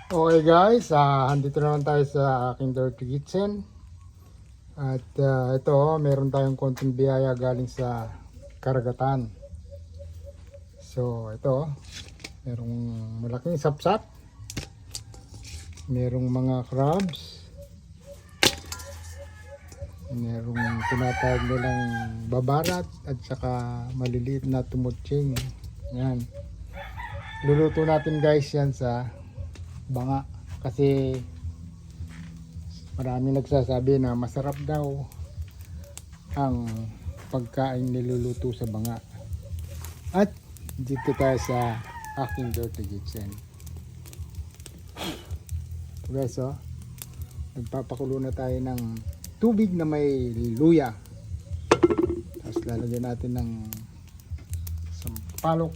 Okay guys, andito naman tayo sa aking dirty kitchen. At ito, meron tayong konting biyaya galing sa karagatan. So ito, merong malaking sapsap, merong mga crabs, merong tinatawag nilang babarat at saka maliliit na tumutsing. Yan. Luluto natin guys yan sa banga kasi maraming nagsasabi na masarap daw ang pagkain niluluto sa banga. At dito tayo sa aking dirty kitchen. Guys, nagpapakulo na tayo ng tubig na may luya. Tapos lalagyan natin ng sampalok